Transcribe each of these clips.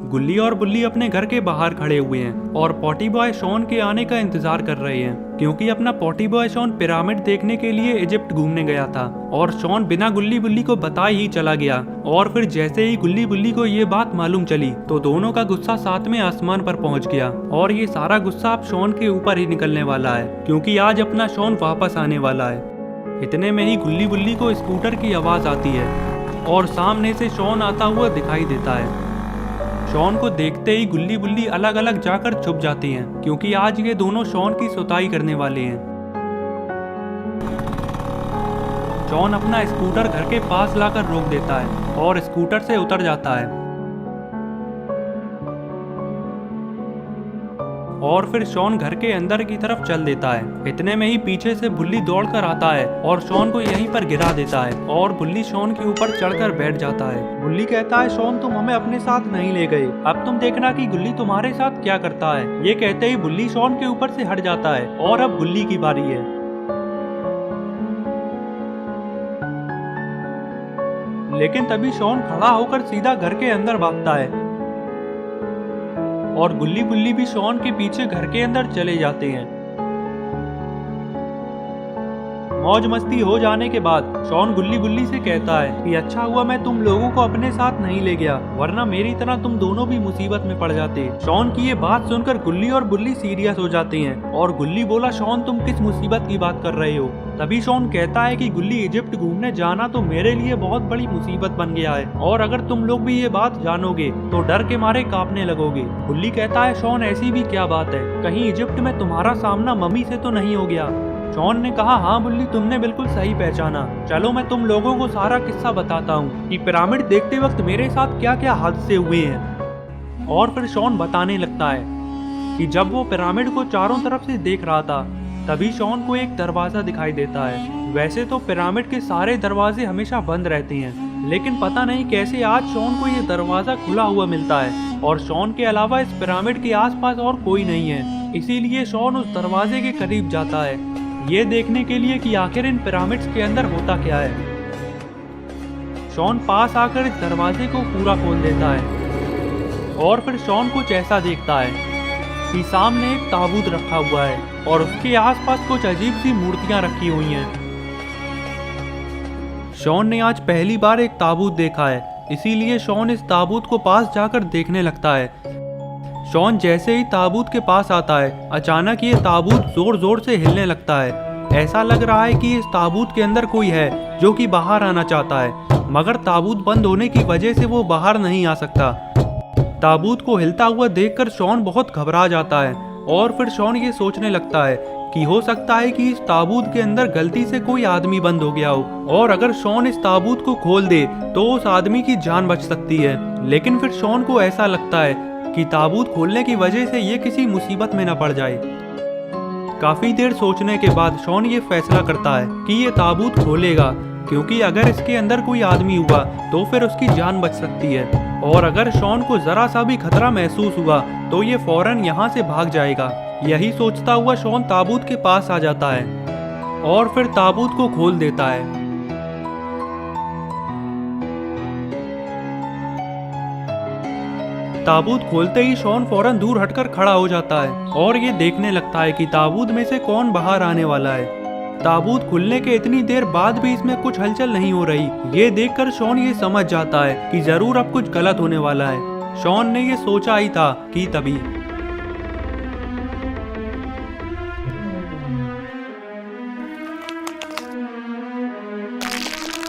गुल्ली और बुल्ली अपने घर के बाहर खड़े हुए हैं और पॉटी बॉय शॉन के आने का इंतजार कर रहे हैं, क्योंकि अपना पॉटी बॉय शॉन पिरामिड देखने के लिए इजिप्ट घूमने गया था और शॉन बिना गुल्ली बुल्ली को बताए ही चला गया। और फिर जैसे ही गुल्ली बुल्ली को ये बात मालूम चली तो दोनों का गुस्सा सातवें आसमान पर पहुंच गया और ये सारा गुस्सा अब शॉन के ऊपर ही निकलने वाला है, क्योंकि आज अपना शॉन वापस आने वाला है। इतने में ही गुल्ली बुल्ली को स्कूटर की आवाज आती है और सामने से शॉन आता हुआ दिखाई देता है। शॉन को देखते ही गुल्ली बुल्ली अलग अलग जाकर छुप जाती हैं, क्योंकि आज ये दोनों शॉन की सुताई करने वाले हैं। शॉन अपना स्कूटर घर के पास लाकर रोक देता है और स्कूटर से उतर जाता है और फिर शॉन घर के अंदर की तरफ चल देता है। इतने में ही पीछे से बुल्ली दौड़कर आता है और शॉन को यहीं पर गिरा देता है और बुल्ली शॉन के ऊपर चढ़कर बैठ जाता है। बुल्ली कहता है, शॉन तुम हमें अपने साथ नहीं ले गए, अब तुम देखना कि गुल्ली तुम्हारे साथ क्या करता है। ये कहते ही बुल्ली शॉन के ऊपर से हट जाता है और अब गुल्ली की बारी है। लेकिन तभी शॉन खड़ा होकर सीधा घर के अंदर भागता है और गुल्ली बुल्ली भी शॉन के पीछे घर के अंदर चले जाते हैं। मौज मस्ती हो जाने के बाद शॉन गुल्ली बुल्ली से कहता है कि अच्छा हुआ मैं तुम लोगों को अपने साथ नहीं ले गया, वरना मेरी तरह तुम दोनों भी मुसीबत में पड़ जाते। शॉन की ये बात सुनकर गुल्ली और बुल्ली सीरियस हो जाते हैं और गुल्ली बोला, शॉन तुम किस मुसीबत की बात कर रहे हो। तभी शॉन कहता है कि गुल्ली इजिप्ट घूमने जाना तो मेरे लिए बहुत बड़ी मुसीबत बन गया है और अगर तुम लोग भी ये बात जानोगे तो डर के मारे कांपने लगोगे। गुल्ली कहता है, शॉन ऐसी भी क्या बात है, कहीं इजिप्ट में तुम्हारा सामना मम्मी से तो नहीं हो गया। शॉन ने कहा, हाँ बुल्ली तुमने बिल्कुल सही पहचाना, चलो मैं तुम लोगों को सारा किस्सा बताता हूँ कि पिरामिड देखते वक्त मेरे साथ क्या क्या हादसे हुए हैं। और फिर शॉन बताने लगता है कि जब वो पिरामिड को चारों तरफ से देख रहा था तभी शॉन को एक दरवाजा दिखाई देता है। वैसे तो पिरामिड के सारे दरवाजे हमेशा बंद रहते हैं, लेकिन पता नहीं कैसे आज शॉन को ये दरवाजा खुला हुआ मिलता है और शॉन के अलावा इस पिरामिड के आसपास और कोई नहीं है। इसीलिए शॉन उस दरवाजे के करीब जाता है, ये देखने के लिए कि आखिर इन पिरामिड्स के अंदर होता क्या है। शॉन पास आकर इस दरवाजे को पूरा खोल देता है और फिर शॉन कुछ ऐसा देखता है कि सामने एक ताबूत रखा हुआ है और उसके आसपास कुछ अजीब सी मूर्तियां रखी हुई हैं। शॉन ने आज पहली बार एक ताबूत देखा है, इसीलिए शॉन इस ताबूत को पास जाकर देखने लगता है। शॉन जैसे ही ताबूत के पास आता है अचानक ये ताबूत जोर जोर से हिलने लगता है। ऐसा लग रहा है कि इस ताबूत के अंदर कोई है जो कि बाहर आना चाहता है, मगर ताबूत बंद होने की वजह से वो बाहर नहीं आ सकता। ताबूत को हिलता हुआ देखकर शॉन बहुत घबरा जाता है और फिर शॉन ये सोचने लगता है कि हो सकता है कि इस ताबूत के अंदर गलती से कोई आदमी बंद हो गया हो और अगर शॉन इस ताबूत को खोल दे तो उस आदमी की जान बच सकती है। लेकिन फिर शॉन को ऐसा लगता है कि ताबूत खोलने की वजह से ये किसी मुसीबत में न पड़ जाए। काफी देर सोचने के बाद शॉन ये फैसला करता है कि ये ताबूत खोलेगा, क्योंकि अगर इसके अंदर कोई आदमी हुआ तो फिर उसकी जान बच सकती है और अगर शॉन को जरा सा भी खतरा महसूस हुआ तो ये फौरन यहाँ से भाग जाएगा। यही सोचता हुआ शॉन ताबूत के पास आ जाता है और फिर ताबूत को खोल देता है। ताबूत खोलते ही शॉन फौरन दूर हटकर खड़ा हो जाता है और ये देखने लगता है कि ताबूत में से कौन बाहर आने वाला है। ताबूत खुलने के इतनी देर बाद भी इसमें कुछ हलचल नहीं हो रही। ये देखकर शॉन ये समझ जाता है कि जरूर अब कुछ गलत होने वाला है। शॉन ने ये सोचा ही था कि तभी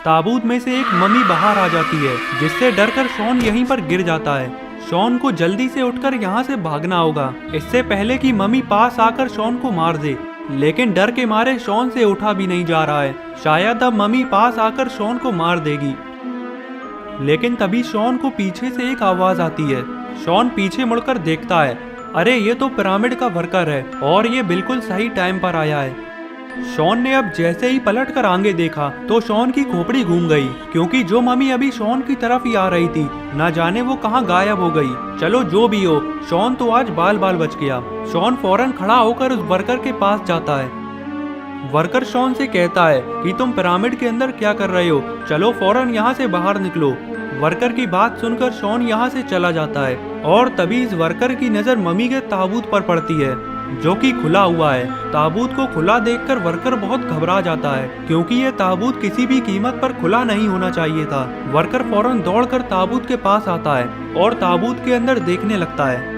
ताबूत में से एक मम्मी बाहर आ जाती है, जिससे डरकर शॉन यहीं पर गिर जाता है। शॉन को जल्दी से उठकर यहाँ से भागना होगा, इससे पहले कि मम्मी पास आकर शॉन को मार दे। लेकिन डर के मारे शॉन से उठा भी नहीं जा रहा है, शायद अब मम्मी पास आकर शॉन को मार देगी। लेकिन तभी शॉन को पीछे से एक आवाज आती है। शॉन पीछे मुड़कर देखता है, अरे ये तो पिरामिड का वर्कर है और ये बिल्कुल सही टाइम पर आया है। शॉन ने अब जैसे ही पलट कर आगे देखा तो शॉन की खोपड़ी घूम गई, क्योंकि जो मम्मी अभी शॉन की तरफ ही आ रही थी ना जाने वो कहाँ गायब हो गई। चलो जो भी हो, शॉन तो आज बाल बाल बच गया। शॉन फौरन खड़ा होकर उस वर्कर के पास जाता है। वर्कर शॉन से कहता है कि तुम पिरामिड के अंदर क्या कर रहे हो, चलो फौरन यहाँ से बाहर निकलो। वर्कर की बात सुनकर शॉन यहाँ से चला जाता है और तभी इस वर्कर की नजर मम्मी के ताबूत पर पड़ती है जो कि खुला हुआ है। ताबूत को खुला देखकर वर्कर बहुत घबरा जाता है क्योंकि ये ताबूत किसी भी कीमत पर खुला नहीं होना चाहिए था। वर्कर फौरन दौड़कर ताबूत के पास आता है और ताबूत के अंदर देखने लगता है।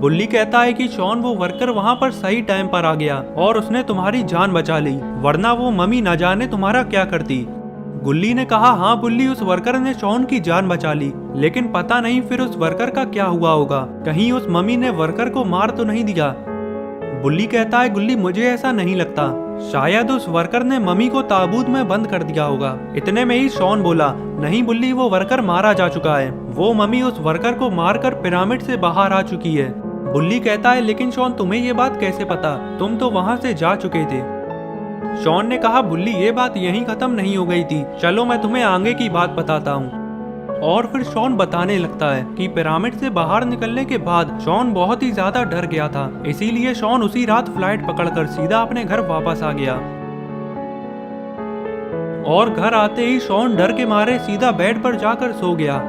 बुल्ली कहता है कि शॉन वो वर्कर वहाँ पर सही टाइम पर आ गया और उसने तुम्हारी जान बचा ली, वरना वो मम्मी न जाने तुम्हारा क्या करती। गुल्ली ने कहा, हाँ बुल्ली, उस वर्कर ने शॉन की जान बचा ली, लेकिन पता नहीं फिर उस वर्कर का क्या हुआ होगा। कहीं उस मम्मी ने वर्कर को मार तो नहीं दिया। बुल्ली कहता है, गुल्ली मुझे ऐसा नहीं लगता, शायद उस वर्कर ने मम्मी को ताबूत में बंद कर दिया होगा। इतने में ही शॉन बोला, नहीं बुल्ली, वो वर्कर मारा जा चुका है। वो मम्मी उस वर्कर को मारकर पिरामिड से बाहर आ चुकी है। बुल्ली कहता है, लेकिन शॉन तुम्हें ये बात कैसे पता? तुम तो वहां से जा चुके थे। शॉन ने कहा, बुल्ली ये बात यहीं खत्म नहीं हो गई थी, चलो मैं तुम्हें आगे की बात बताता हूँ। और फिर शॉन बताने लगता है कि पिरामिड से बाहर निकलने के बाद शॉन बहुत ही ज्यादा डर गया था, इसीलिए शॉन उसी रात फ्लाइट पकड़कर सीधा अपने घर वापस आ गया। और घर आते ही शॉन डर के मारे सीधा बेड पर जाकर सो गया।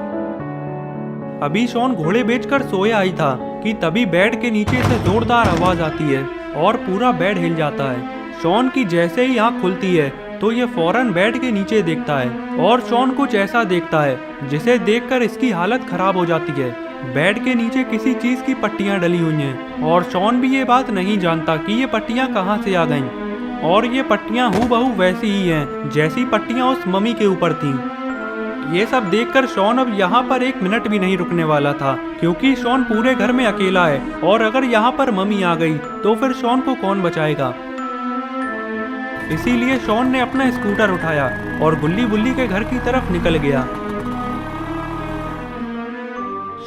अभी शॉन घोड़े बेचकर सोया ही था कि तभी बेड के नीचे से जोरदार आवाज आती है और पूरा बेड हिल जाता है। शॉन की जैसे ही आंख खुलती है तो ये फौरन बेड के नीचे देखता है और शॉन कुछ ऐसा देखता है जिसे देखकर इसकी हालत खराब हो जाती है। बेड के नीचे किसी चीज की पट्टियां डली हुई हैं और शॉन भी ये बात नहीं जानता कि ये पट्टियां कहां से आ गईं। और ये पट्टियां हूबहू वैसी ही हैं जैसी पट्टियां उस मम्मी के ऊपर थीं। ये सब देखकर शॉन अब यहाँ पर एक मिनट भी नहीं रुकने वाला था, क्योंकि शॉन पूरे घर में अकेला है और अगर यहाँ पर मम्मी आ गई तो फिर शॉन को कौन बचाएगा। इसीलिए शॉन ने अपना स्कूटर उठाया और गुल्ली बुल्ली के घर की तरफ निकल गया।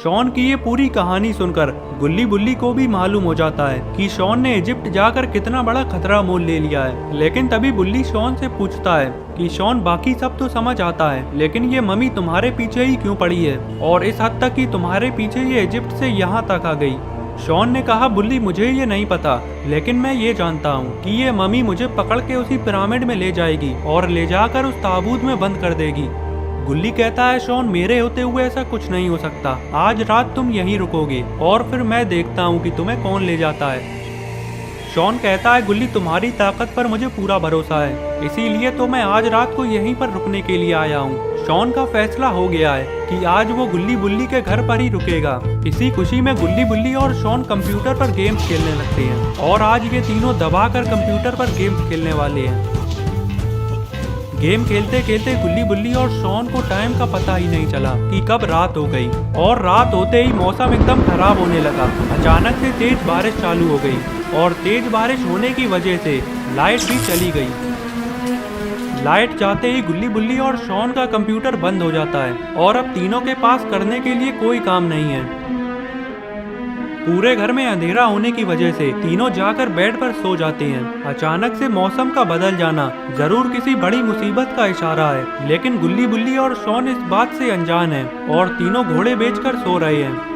शॉन की ये पूरी कहानी सुनकर गुल्ली बुल्ली को भी मालूम हो जाता है कि शॉन ने इजिप्ट जाकर कितना बड़ा खतरा मोल ले लिया है। लेकिन तभी बुल्ली शॉन से पूछता है कि शॉन, बाकी सब तो समझ आता है, लेकिन ये मम्मी तुम्हारे पीछे ही क्यों पड़ी है, और इस हद तक कि तुम्हारे पीछे ये इजिप्ट से यहाँ तक आ गई। शॉन ने कहा, बुल्ली मुझे ये नहीं पता, लेकिन मैं ये जानता हूँ कि ये मम्मी मुझे पकड़ के उसी पिरामिड में ले जाएगी और ले जाकर उस ताबूत में बंद कर देगी। गुल्ली कहता है, शॉन मेरे होते हुए ऐसा कुछ नहीं हो सकता, आज रात तुम यहीं रुकोगे और फिर मैं देखता हूँ कि तुम्हें कौन ले जाता है। शॉन कहता है, गुल्ली तुम्हारी ताकत पर मुझे पूरा भरोसा है, इसीलिए तो मैं आज रात को यहीं पर रुकने के लिए आया हूँ। शॉन का फैसला हो गया है कि आज वो गुल्ली बुल्ली के घर पर ही रुकेगा। इसी खुशी में गुल्ली बुल्ली और शॉन कंप्यूटर पर गेम्स खेलने लगते हैं और आज ये तीनों दबाकर कंप्यूटर पर गेम्स खेलने वाले हैं। गेम खेलते खेलते गुल्ली बुल्ली और शॉन को टाइम का पता ही नहीं चला कि कब रात हो गई और रात होते ही मौसम एकदम खराब होने लगा। अचानक से तेज बारिश चालू हो गई और तेज बारिश होने की वजह से लाइट भी चली गई। लाइट जाते ही गुल्ली बुल्ली और शॉन का कंप्यूटर बंद हो जाता है और अब तीनों के पास करने के लिए कोई काम नहीं है। पूरे घर में अंधेरा होने की वजह से तीनों जाकर बेड पर सो जाते हैं। अचानक से मौसम का बदल जाना जरूर किसी बड़ी मुसीबत का इशारा है, लेकिन गुल्ली बुल्ली और शॉन इस बात से अनजान है और तीनों घोड़े बेचकर सो रहे हैं।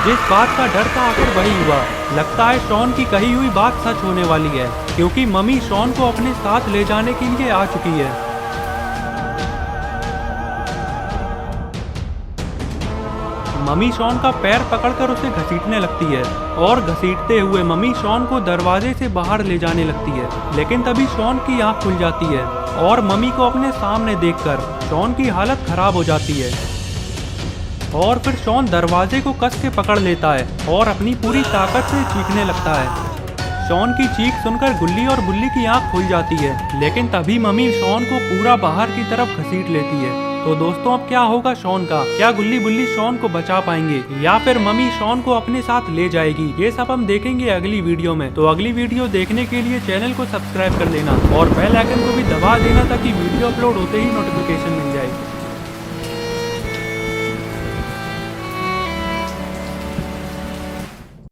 जिस बात का डर था आखिर वही हुआ। लगता है शॉन की कही हुई बात सच होने वाली है, क्योंकि मम्मी शॉन को अपने साथ ले जाने के लिए आ चुकी है। मम्मी शॉन का पैर पकड़कर उसे घसीटने लगती है और घसीटते हुए मम्मी शॉन को दरवाजे से बाहर ले जाने लगती है। लेकिन तभी शॉन की आंख खुल जाती है और मम्मी को अपने सामने देखकर शॉन की हालत खराब हो जाती है। और फिर शॉन दरवाजे को कस के पकड़ लेता है और अपनी पूरी ताकत से चीखने लगता है। शॉन की चीख सुनकर गुल्ली और बुल्ली की आंख खुल जाती है, लेकिन तभी मम्मी शॉन को पूरा बाहर की तरफ घसीट लेती है तो दोस्तों अब क्या होगा शॉन का, क्या गुल्ली बुल्ली शॉन को बचा पाएंगे या फिर मम्मी शॉन को अपने साथ ले जाएगी, ये सब हम देखेंगे अगली वीडियो में। तो अगली वीडियो देखने के लिए चैनल को सब्सक्राइब कर लेना और बेल आइकन को भी दबा देना ताकि वीडियो अपलोड होते ही नोटिफिकेशन मिल जाए।